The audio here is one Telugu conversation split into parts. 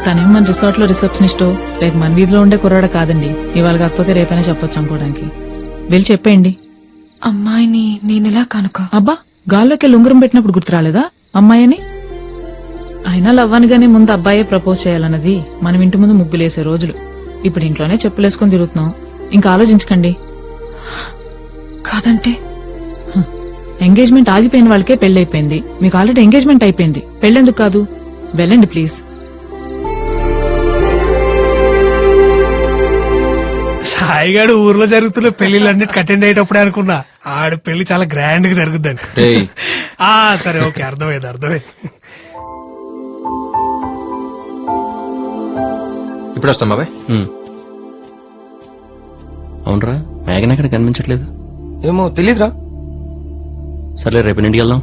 తనేం మన రిసార్ట్ లో రిసెప్షనిస్టో లేక మన వీధిలో ఉండే కుర్రాడ కాదండి. ఇవాళ కాకపోతే రేపైనా చెప్పొచ్చు అనుకోవడానికి. వెళ్ళి చెప్పేయండి. అమ్మాయిని నేనెలా కనుక? అబ్బా, గాల్లోకి ఉంగరం పెట్టినప్పుడు గుర్తు రాలేదా అమ్మాయిని? అయినా లవ్వనిగానే ముందు అబ్బాయే ప్రపోజ్ చేయాలన్నది మనం ఇంటి ముందు ముగ్గులేసే రోజులు. ఇప్పుడు ఇంట్లోనే చెప్పులేసుకుని తిరుగుతున్నాం. ఇంకా ఆలోచించకండి. కాదంటే ఎంగేజ్మెంట్ ఆగిపోయిన వాళ్ళకే పెళ్లైపోయింది. మీకు ఆల్రెడీ ఎంగేజ్మెంట్ అయిపోయింది. పెళ్లెందుకు కాదు? వెళ్ళండి ప్లీజ్. సాయిగాడు ఊర్లో జరుగుతున్న పెళ్లిళ్ళన్నిటికి అటెండ్ అయ్యేటప్పుడే అనుకున్నా ఆడు పెళ్లి చాలా గ్రాండ్ గా జరుగుద్దని. సరే ఓకే, అర్థమైంది. ఇప్పుడు వస్తాం బాబాయ్. అవునరా, మేఘన అక్కడ కనిపించట్లేదు. ఏమో తెలీదురా. సర్లే, రేపు ఇంటికి వెళ్దాం.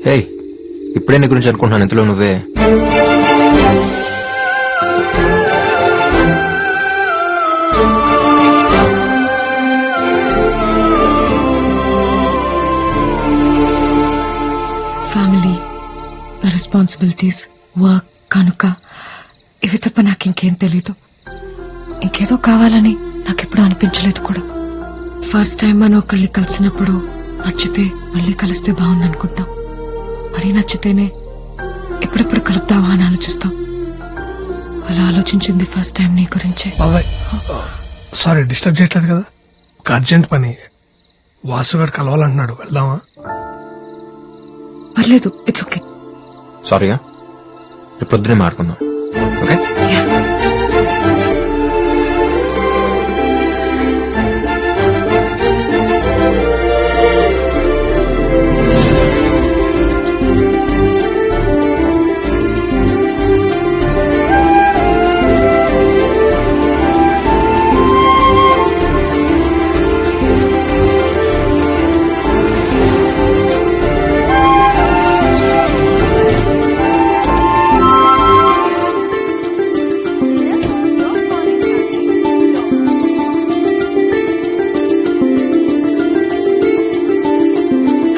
హే, ఇప్పుడే నీ గురించి అనుకుంటున్నాను, ఇంతలో నువ్వే. ఫ్యామిలీ, రెస్పాన్సిబిలిటీస్, వర్క్ కనుక ఇవి తప్ప నాకింకేం తెలీదు. ఇంకేదో కావాలని నాకెప్పుడు అనిపించలేదు కూడా. ఫస్ట్ టైం మనం ఒకళ్ళని కలిసినప్పుడు నచ్చితే మళ్ళీ కలిస్తే బాగుంది అనుకుంటాం. మరీ నచ్చితేనే ఎప్పుడెప్పుడు కలుద్దావా అని ఆలోచిస్తాం. అలా ఆలోచించింది ఫస్ట్ టైం నీ గురించే. బాబాయ్ సారీ, డిస్టర్బ్ చేయట్లేదు కదా? ఒక అర్జెంట్ పని, వాసుగాడు కలవాలంటున్నాడు, వెళ్దామా? పర్లేదు, ఇట్స్ ఓకే. సారీగా, రేపు పొద్దునే మాట్లాడుకుందాం. ఓకే.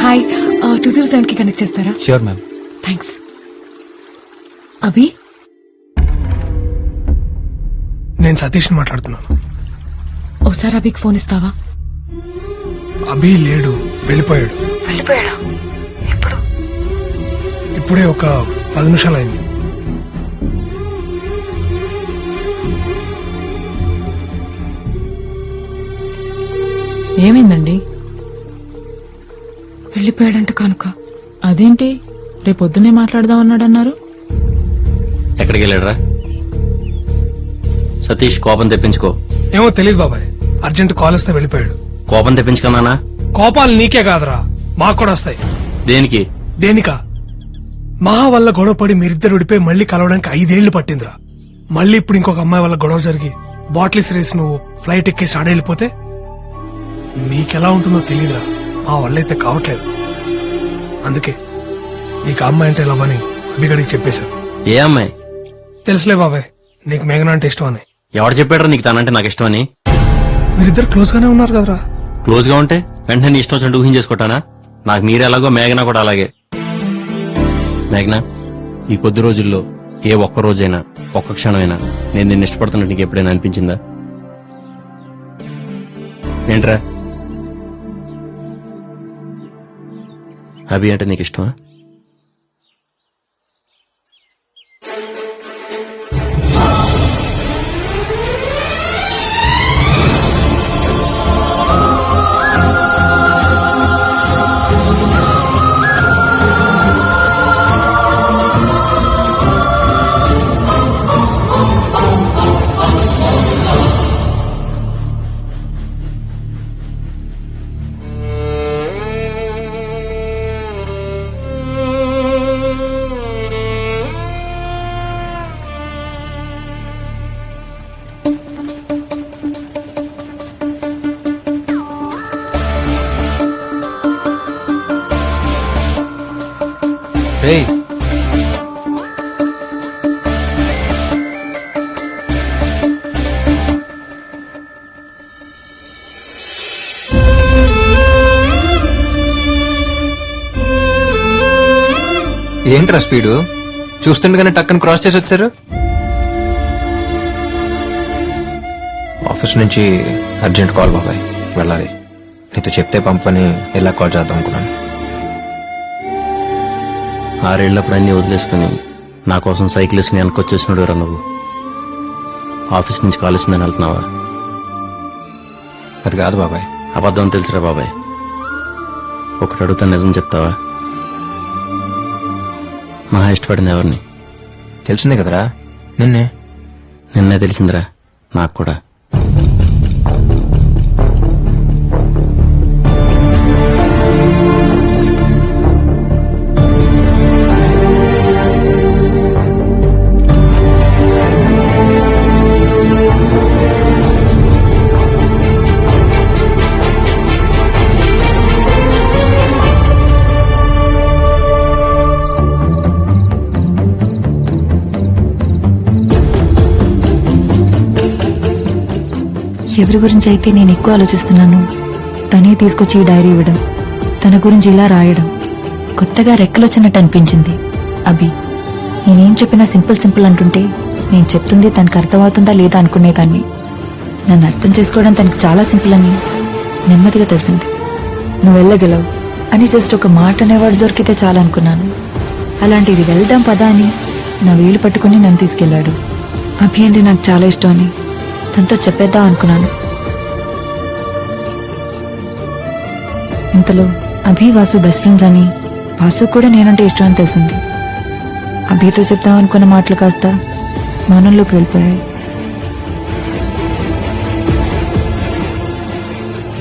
హాయ్, 207 కి కనెక్ట్ చేస్తారా? Sure ma'am. థ్యాంక్స్. అభి, నేను సతీష్ మాట్లాడుతున్నాను. ఒకసారి అభికి ఫోన్ ఇస్తావా? అభి లేడు, వెళ్ళిపోయాడు. ఇప్పుడే ఒక 10 నిమిషాలు అయింది. ఏమైందండి? వెళ్ళిపోయాడంట కనుక. అదేంటి, రేపొద్దునే మాట్లాడదామన్నాడన్నారు? ఎక్కడికి వెళ్ళాడరా? సతీష్, కోపం తెప్పించుకో. ఏమో తెలియదు బాబాయ్, అర్జెంట్ కాల్ వస్తే వెళ్ళిపోయాడు. కోపం తెప్పించుకున్నానా? కోపాలు నీకే కాదురా, మాకు కూడా వస్తాయి. దేనికి? దేనికా? మహా వల్ల గొడవపడి మీరిద్దరు విడిపోయి మళ్ళీ కలవడానికి 5 ఏళ్లు పట్టిందిరా. మళ్ళీ ఇప్పుడు ఇంకొక అమ్మాయి వల్ల గొడవ జరిగి బాటిల్స్ రేసి నువ్వు ఫ్లైట్ ఎక్కేసి ఆడెళ్ళిపోతే మీకెలా ఉంటుందో తెలియదురా. మా వల్లైతే కావట్లేదు. అందుకే నీకు అమ్మాయి అంటే లవ్ అని అభిగడికి చెప్పేశారు. ఏ అమ్మాయి? తెలుసులే బాబాయ్, నీకు మేఘన అంటే ఇష్టం అని. ఎవరు చెప్పాడరా నీకు తనంటే నాకు ఇష్టం అని? మీరిద్దరు క్లోజ్ గానే ఉన్నారు కదరా. క్లోజ్ గా ఉంటే వెంటనే నీ ఇష్టం వచ్చినట్టు ఊహించేసుకుంటానా? నాకు మీరే ఎలాగో మేఘన కూడా అలాగే. మేఘన, ఈ కొద్ది రోజుల్లో ఏ ఒక్క రోజైనా ఒక్క క్షణమైనా నేను నిన్ను ఇష్టపడుతున్నట్టు నీకు ఎప్పుడైనా అనిపించిందా? ఏంట్రా, అభి అంటే నీకు ఇష్టమా? రేయ్, ఏంట్రా స్పీడు చూస్తుండగానే టక్కన క్రాస్ చేసి వచ్చారు. ఆఫీస్ నుంచి అర్జెంట్ కాల్ బాబాయ్, వెళ్ళాలి. నీతో చెప్తే పంపని ఎలా కాల్ చేద్దాం అనుకున్నాను. 6 ఏళ్ళప్పుడు అన్ని వదిలేసుకుని నా కోసం సైకిల్ వేసుకుని వెనకొచ్చేసినాడు రా నువ్వు. ఆఫీస్ నుంచి కాల్ వచ్చిందని వెళ్తున్నావా? అది కాదు బాబాయ్. అబద్ధం తెలుసురా బాబాయ్. ఒకటి అడుగుతా, నిజం చెప్తావా? మహా ఇష్టపడింది ఎవరిని? తెలిసిందే కదరా, నిన్నే. నిన్నే తెలిసిందిరా నాకు కూడా. ఎవరి గురించి అయితే నేను ఎక్కువ ఆలోచిస్తున్నాను తనే తీసుకొచ్చి ఈ డైరీ ఇవ్వడం, తన గురించి ఇలా రాయడం కొత్తగా రెక్కలొచ్చినట్టు అనిపించింది. అభి నేనేం చెప్పినా సింపుల్ అంటుంటే నేను చెప్తుంది తనకు అర్థమవుతుందా లేదా అనుకునేదాన్ని. నన్ను అర్థం చేసుకోవడం తనకు చాలా సింపుల్ అని నెమ్మదిగా తెలిసింది. నువ్వు వెళ్ళగలవు అని జస్ట్ ఒక మాట అనేవాడు దొరికితే చాలా అనుకున్నాను. అలాంటిది వెళ్దాం పదా అని నా వేలు పట్టుకుని నన్ను తీసుకెళ్లాడు. అభి అంటే నాకు చాలా ఇష్టం అని తనతో చెప్పేద్దాం అనుకున్నాను. ఇంతలో అభి వాసు బెస్ట్ ఫ్రెండ్స్ అని, వాసు కూడా నేనంటే ఇష్టం అని తెలిసింది. అభితో చెప్దాం అనుకున్న మాటలు కాస్త మౌనంలోకి వెళ్ళిపోయాయి.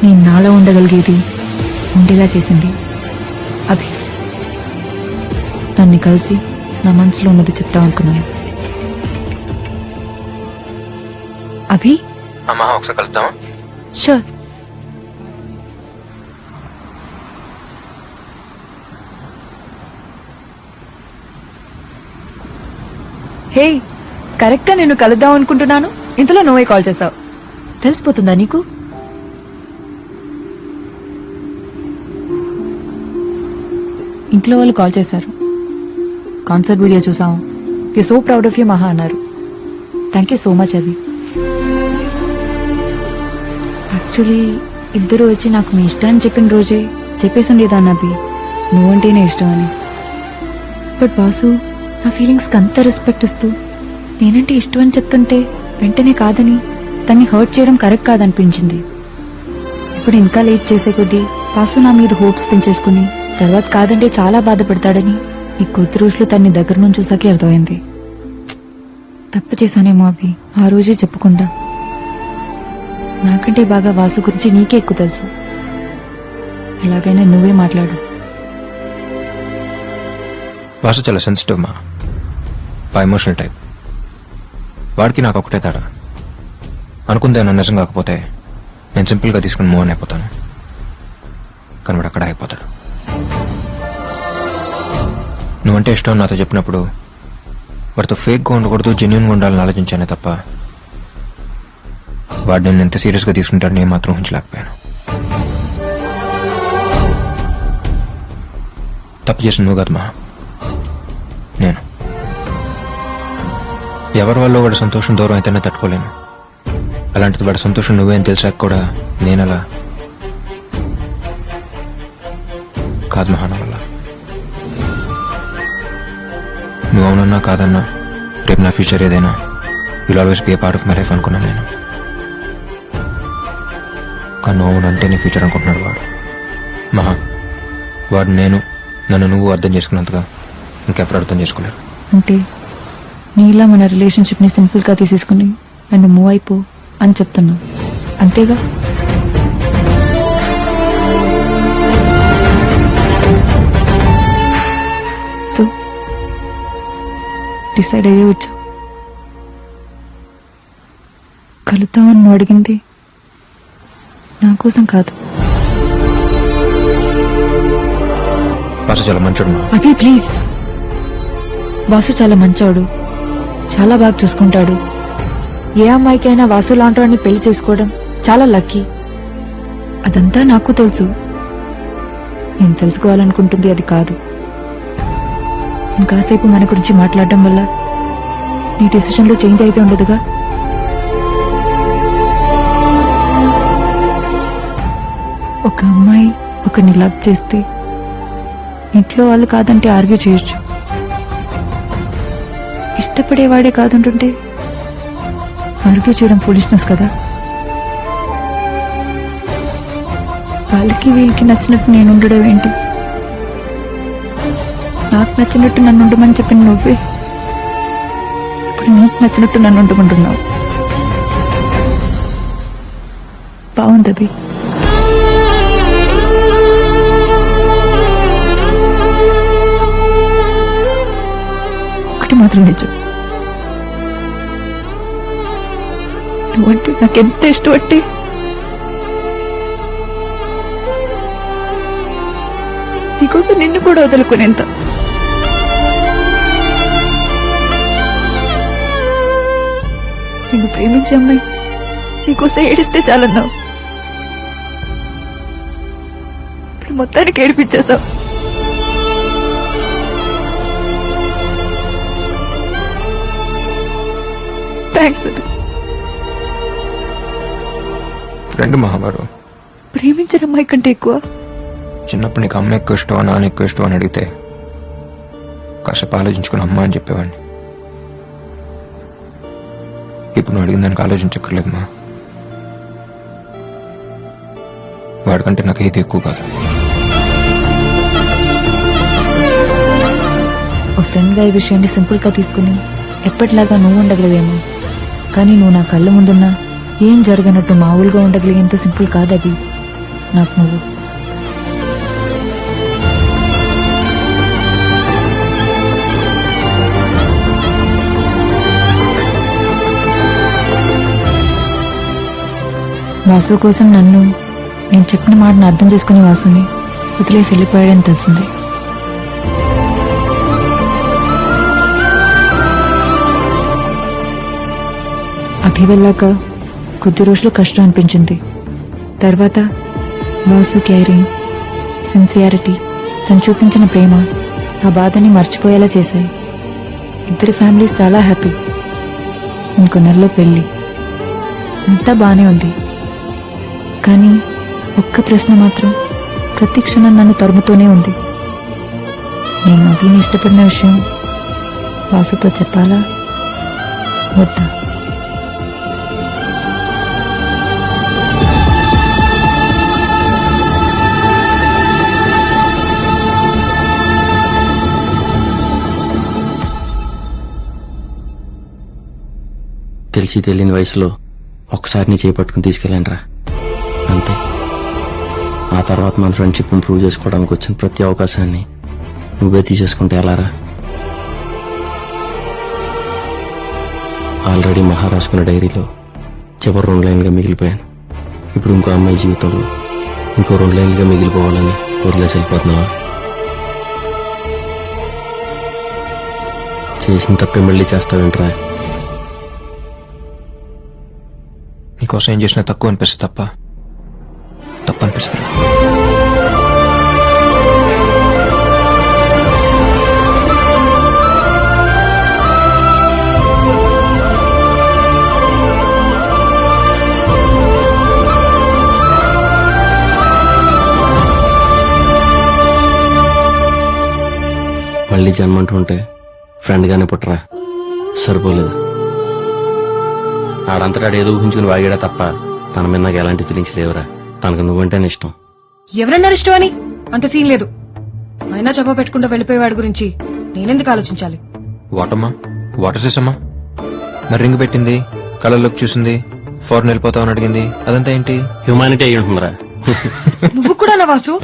నేను నాలో ఉండగలిగేది ఉండేలా చేసింది అభి. తన్ని కలిసి నా మనసులో ఉన్నది చెప్తాం అనుకున్నాను. అభి అమ్మా ఒకసారి కలుద్దామా? షూర్. హే, కరెక్ట్గా నేను కలుద్దాం అనుకుంటున్నాను, ఇంతలో నువ్వే కాల్ చేస్తావు. తెలిసిపోతుందా నీకు? ఇంట్లో వాళ్ళు కాల్ చేశారు. కాన్సర్ట్ వీడియో చూసాం, you so proud of you మహా అన్నారు. Thank you so much Abhi. Actually ఇద్దరు వచ్చి నాకు మీ ఇష్టాన్ని చెప్పిన రోజే చెప్పేసి ఉండేదాన్ని అభి, నువ్వంటేనే ఇష్టం అని. బట్ వాసు నా ఫీలింగ్స్కి అంత రెస్పెక్ట్ ఇస్తూ నేనంటే ఇష్టం అని చెప్తుంటే వెంటనే కాదని తన్ని హర్ట్ చేయడం కరెక్ట్ కాదనిపించింది. ఇప్పుడు ఇంకా లేట్ చేసే కొద్దీ వాసు నా మీద హోప్స్ పెంచేసుకుని తర్వాత కాదంటే చాలా బాధపడతాడని ఈ కొద్ది రోజులు తన్ని దగ్గర నుంచి చూసాకే అర్థమైంది. తప్పు చేశానేమో అభి, ఆ రోజే చెప్పకుండా. నాకంటే బాగా వాసు గురించి నీకే ఎక్కువ తెలుసు. ఎలాగైనా నువ్వే మాట్లాడు. వాసు చాలా సెన్సిటివ్ మా, బా ఎమోషనల్ టైప్. వాడికి నాకు ఒకటే తేడా, అనుకుందే నన్ను నిజం కాకపోతే నేను సింపుల్గా తీసుకుని మూవ్ అని అయిపోతాను, కానీ వాడు అక్కడ అయిపోతాడు. నువ్వంటే ఇష్టం నాతో చెప్పినప్పుడు వాడితో ఫేక్గా ఉండకూడదు, జెన్యున్గా ఉండాలని ఆలోచించానే తప్ప వాడు నేను ఎంత సీరియస్గా తీసుకుంటాడు నేను మాత్రం ఊహించలేకపోయాను. తప్పు చేసిన నువ్వు కదా మా, నేను. ఎవరి వల్ల వాడి సంతోషం దూరం అయితేనే తట్టుకోలేను. అలాంటిది వాడి సంతోషం నువ్వే అని తెలిసాక కూడా నేనలా కాదు మహాన వల్ల. నువ్వు అవునన్నా కాదన్నా రేపు నా ఫ్యూచర్ ఏదైనా will always be A part of my life అనుకున్నాను నేను. కానీ నువ్వు అవునంటే నీ ఫ్యూచర్ అనుకుంటున్నాడు వాడు. మహా, వాడు నన్ను నువ్వు అర్థం చేసుకున్నంతగా ఇంకెప్పుడు అర్థం చేసుకోలేరు. అంటే నీలా మన రిలేషన్షిప్ ని సింపుల్ గా తీసేసుకుని నన్ను మూవ్ అయిపో అని చెప్తున్నా, అంతేగా? సో డిసైడ్ అయ్యే వచ్చావు. కలుద్దామని నువ్వు అడిగింది నా కోసం కాదు. వాసు చాలా మంచోడు మా. అభి ప్లీజ్. వాసు చాలా మంచోడు, చాలా బాగా చూసుకుంటాడు. ఏ అమ్మాయికైనా వాసు లాంటి వాడిని పెళ్లి చేసుకోవడం చాలా లక్కీ. అదంతా నాకు తెలుసు. నేను తెలుసుకోవాలనుకుంటుంది అది కాదు, ఇంకాసేపు మన గురించి మాట్లాడడం వల్ల నీ డిసిషన్ లో చేంజ్ అయితే ఉండదుగా. ఒక అమ్మాయి ఒకరిని లవ్ చేస్తే ఇంట్లో వాళ్ళు కాదంటే ఆర్గ్యూ చేయొచ్చు. ఇష్టపడేవాడే కాదంటుంటే ఆర్గ్యూ చేయడం ఫూలిష్నెస్ కదా. వాళ్ళకి వీళ్ళకి నచ్చినట్టు నేను ఉండడం ఏంటి? నాకు నచ్చినట్టు నన్ను ఉండమని చెప్పిన నువ్వే ఇప్పుడు నీకు నచ్చినట్టు నన్ను ఉండమంటున్నావు. బాగుంది. ఒకటి మాత్రం నిజం, నువ్వంటే నాకెంత ఇష్టం అంటే నీకోసం నిన్ను కూడా వదులుకునేంత. నిన్ను ప్రేమించే అమ్మాయి నీకోసం ఏడిస్తే చాలన్నావు, ఇప్పుడు మొత్తానికి ఏడిపించేశావు. థ్యాంక్స్. ఫ్రెండ్ మహావారు. ప్రేమించిన అమ్మాయి కంటే ఎక్కువ. చిన్నప్పుడు నీకు అమ్మ ఎక్కువ ఇష్టం నాన్న ఎక్కువ ఇష్టం అని అడిగితే కాసేపు ఆలోచించుకుని అమ్మ అని చెప్పేవాడిని. ఇప్పుడు నువ్వు అడిగిన దానికి ఆలోచించక్కర్లేదు మా. వాడికంటే నాకు ఏది ఎక్కువ కాదు. ఓ ఫ్రెండ్ గా ఈ విషయాన్ని సింపుల్ గా తీసుకుని ఎప్పటిలాగా నువ్వు ఉండగలిగేమో, కానీ నువ్వు నా కళ్ళ ముందున్నా ఏం జరగనట్టు మామూలుగా ఉండగలిగేంత సింపుల్ కాదవి నాకు నువ్వు. వాసు కోసం నేను చెప్పిన మాటను అర్థం చేసుకుని వాసుని వదిలేసి వెళ్ళిపోయాడని తెలిసింది. అభి వెళ్ళాక కొద్ది రోజులు కష్టం అనిపించింది. తర్వాత వాసు కేరింగ్, సిన్సియారిటీ, తను చూపించిన ప్రేమ ఆ బాధని మర్చిపోయేలా చేశాయి. ఇద్దరి ఫ్యామిలీస్ చాలా హ్యాపీ. ఇంకో నెలలో పెళ్లి. అంతా బానే ఉంది, కానీ ఒక్క ప్రశ్న మాత్రం ప్రతి క్షణం నన్ను తరుముతూనే ఉంది. నేను అభిని ఇష్టపడిన విషయం వాసుతో చెప్పాలా వద్దా? తెలిసి తెలియని వయసులో ఒకసారి నీ చేపట్టుకుని తీసుకెళ్ళండిరా, అంతే. ఆ తర్వాత మన ఫ్రెండ్షిప్ ఇంప్రూవ్ చేసుకోవడానికి వచ్చిన ప్రతి అవకాశాన్ని నువ్వే తీసేసుకుంటే ఎలారా? ఆల్రెడీ మహారాష్కున్న డైరీలో చివరి 2 లైన్లుగా మిగిలిపోయాను. ఇప్పుడు ఇంకో అమ్మాయి జీవితంలో ఇంకో 2 లైన్లుగా మిగిలిపోవాలని వదిలేసి వెళ్ళిపోతున్నావా? చేసిన తప్పే మళ్ళీ చేస్తావేంట్రా? నీకోసం ఏం చేసినా తక్కువ అనిపిస్తుంది తప్ప తప్పు అనిపిస్తుంది. మళ్ళీ జన్మంటూ ఉంటే ఫ్రెండ్గానే పుట్టరా, సరిపోలేదు. ఆడంతటా ఏదో ఊహించుకుని వాగాడా తప్ప తన మీద నాకు ఎలాంటి ఫీలింగ్స్ లేవురా. తనకు నువ్వంటేనే ఇష్టం. ఎవరన్నారు ఇష్టం అని? అంత సీన్ లేదు. అయినా చెప్ప పెట్టుకుంటూ వెళ్ళిపోయేవాడి గురించి నేనెందుకు ఆలోచించాలి? వాటమ్మా, వాటర్ చేసమ్మా. మరి రింగ్ పెట్టింది, కళ్ళలోకి చూసింది, ఫారెన్ వెళ్ళిపోతామని అడిగింది, అదంతా ఏంటి? హ్యూమానిటీ అయి ఉంటుందిరా. నువ్వు కూడా నా వాసు